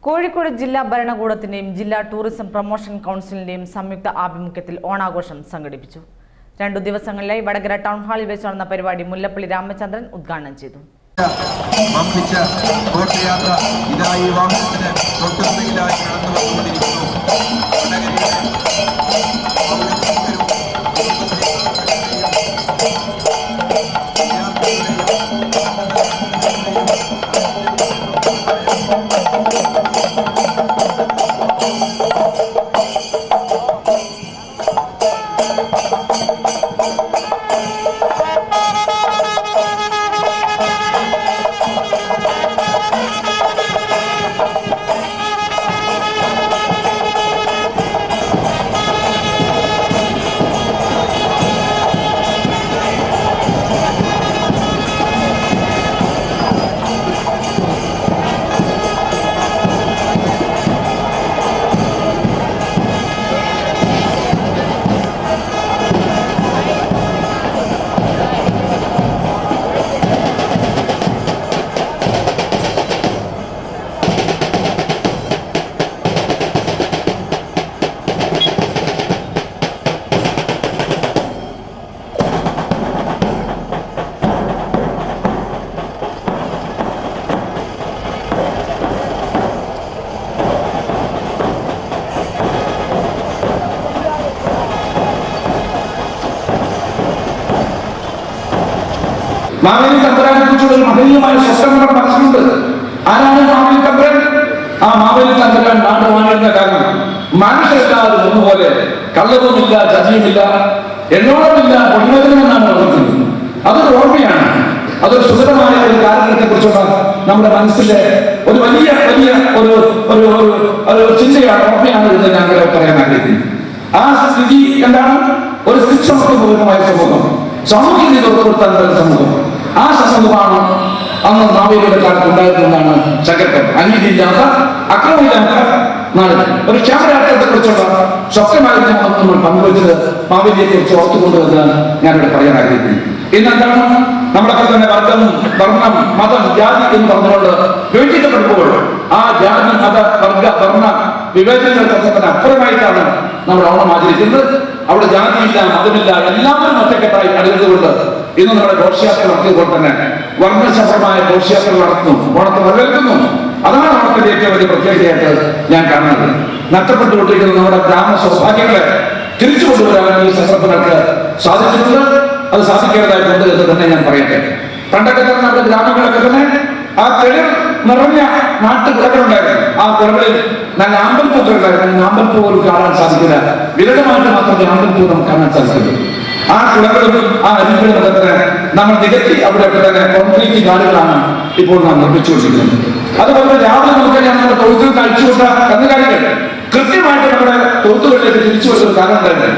കോഴിക്കോട് ജില്ലാ ഭരണകൂടത്തിന്റെയും ജില്ലാ tourism promotion കൗൺസിലിന്റെയും സംയുക്ത ആഭിമുഖ്യത്തിൽ ഓണാഘോഷം സംഘടിപ്പിച്ചു. 2 ദിവസങ്ങളിലായി വടകര ടൗൺ ഹാളിൽ വെച്ച് നടന്ന പരിപാടി മുല്ലപ്പള്ളി രാമചന്ദ്രൻ ഉദ്ഘാടനം ചെയ്തു. മാവേലി തമ്പുരാനെ കുറിച്ചുള്ള ഒരു മഹനീയമായ സ്വപ്നം നമ്മുടെ മനസ്സിലുണ്ട്. ആരാണ് മാവേലി തമ്പുരാൻ? ആ മാവേലി തമ്പുരാൻ നാട് വാണിരുന്ന കാലം മനുഷ്യരെല്ലാവരും ഒന്നുപോലെ കള്ളവുമില്ല, ചതിയുമില്ല, എണ്ണോളമില്ല, പൊടിമകനമെന്നാണ് പറഞ്ഞത്. അതൊരു ഓർമ്മയാണ്. അതൊരു സുഖമായ ഒരു കാലഘട്ടത്തെ കുറിച്ചുള്ള നമ്മുടെ മനസ്സിലെ ഒരു വലിയ വലിയ ഒരു ഒരു ഒരു ചിന്തയാണ്, ഓർമ്മയാണ് എന്ന് ഞാൻ പറയാൻ ആഗ്രഹിക്കുന്നു. ആ സ്ഥിതി എന്താണ്? ഒരു സ്ഥിതിസമത്വപൂർണമായ സമൂഹം, സാമൂഹ്യ നീതി ഉറപ്പുവരുത്താൻ സമൂഹം. ആ സമൂഹമാണ് അന്ന് മാവേലിയുടെ കാലത്ത് ഉണ്ടായിരുന്നതാണ് സങ്കല്പം. അനീതിയില്ലാത്ത, അക്രമമില്ലാത്ത നാട്, ഒരു ക്ഷേമരാഷ്ട്രത്തെ കുറിച്ചുള്ള സ്വപ്നമായിരുന്നു നമ്മൾ പങ്കുവച്ചത്. മാവേലിയെ കുറിച്ച് ഓർത്തുകൊണ്ടുവന്നാണ് ഞാനിവിടെ പറയാൻ ആഗ്രഹിക്കുന്നത്. ഇന്നെന്താണ് നമ്മളൊക്കെ തന്നെ വർഗം, വർണ്ണം, മതം, ജാതി എന്ന് പറഞ്ഞുകൊണ്ട് വിഭജിക്കപ്പെടുമ്പോൾ ആ ജാതി, മത, വർഗ, വർണ്ണ വിവേചനങ്ങൾക്കൊക്കെ അപ്പുറമായിട്ടാണ് നമ്മൾ ഓണം ആചരിക്കുന്നത്. അവിടെ ജാതിയില്ല, മതമില്ല, എല്ലാവരും ഒറ്റക്കെട്ടായി അണിഞ്ഞുകൊണ്ട് ഇന്ന് നമ്മുടെ ഘോഷയാത്ര നടത്തിയപ്പോൾ തന്നെ വർണ്ണശബരമായ ഘോഷയാത്ര നടത്തുന്നു, ഓണത്തെ വരവേൽക്കുന്നു. അതാണ് ഓണത്തിന്റെ ഏറ്റവും വലിയ പ്രത്യേകതയായിട്ട് ഞാൻ കാണുന്നത്. നഷ്ടപ്പെട്ടുകൊണ്ടിരിക്കുന്ന നമ്മുടെ ഗ്രാമ സൗഭാഗ്യങ്ങളെ തിരിച്ചു കൊണ്ടുവരാൻ ഈ സംരംഭങ്ങൾക്ക് സാധിച്ചിട്ടുണ്ട്. അത് സാധിക്കേണ്ടതായിട്ടുണ്ട് എന്ന് തന്നെ ഞാൻ പറയട്ടെ. പണ്ടൊക്കെ തന്നെ നമ്മുടെ ഗ്രാമങ്ങളൊക്കെ തന്നെ ആ തെളിവ് നിറഞ്ഞ നാട്ടുകുളകളുണ്ടായിരുന്നു. ആ കുളകളിൽ നല്ല ആമ്പൽപ്പൂക്കളുണ്ടായിരുന്നു. ആമ്പൽപ്പൂ പോലും കാണാൻ സാധിക്കില്ല, വിരളമായിട്ട് മാത്രമേ ആമ്പൽപ്പൂ നമുക്ക് കാണാൻ സാധിക്കുള്ളൂ. ആ കുളകളും ആ അരുവികളും ഒക്കെ തന്നെ നമ്മൾ നികത്തി അവിടെ തന്നെ കോൺക്രീറ്റ് കാടുകളാണ് ഇപ്പോൾ നാം നിർമ്മിച്ചുകൊണ്ടിരിക്കുന്നത്. അതുപോലെ രാവിലെ നമുക്കറിയാം, നമ്മുടെ തൊഴുത്തിൽ കഴിച്ചുകൊണ്ട കന്നുകാലികൾ കൃത്യമായിട്ട് നമ്മുടെ തൊഴുത്തുകളിലേക്ക് തിരിച്ചു വരുന്ന കാലം ഉണ്ടായിരുന്നു.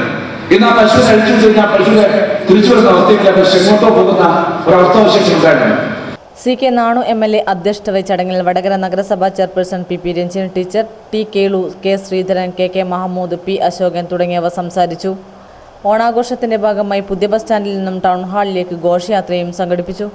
ഇന്ന് ആ പശുവിനെ അഴിച്ചു കഴിഞ്ഞാൽ പശുവിനെ തിരിച്ചു വരുന്ന അവസ്ഥയ്ക്ക് പശു എങ്ങോട്ടോ പോകുന്ന ഒരവസ്ഥാവിശേഷം ഉണ്ടായിരുന്നു. CK നാണു MLA അധ്യക്ഷത വഹിച്ച ചടങ്ങിൽ വടകര നഗരസഭാ chairperson PP Ranjini teacher, T Kelu, K Sreedharan, KK Mahamood, P Ashokan തുടങ്ങിയവർ സംസാരിച്ചു. ഓണാഘോഷത്തിന്റെ ഭാഗമായി പുതിയ ബസ് സ്റ്റാൻഡിൽ നിന്നും ടൗൺ ഹാളിലേക്ക് ഘോഷയാത്രയും സംഘടിപ്പിച്ചു.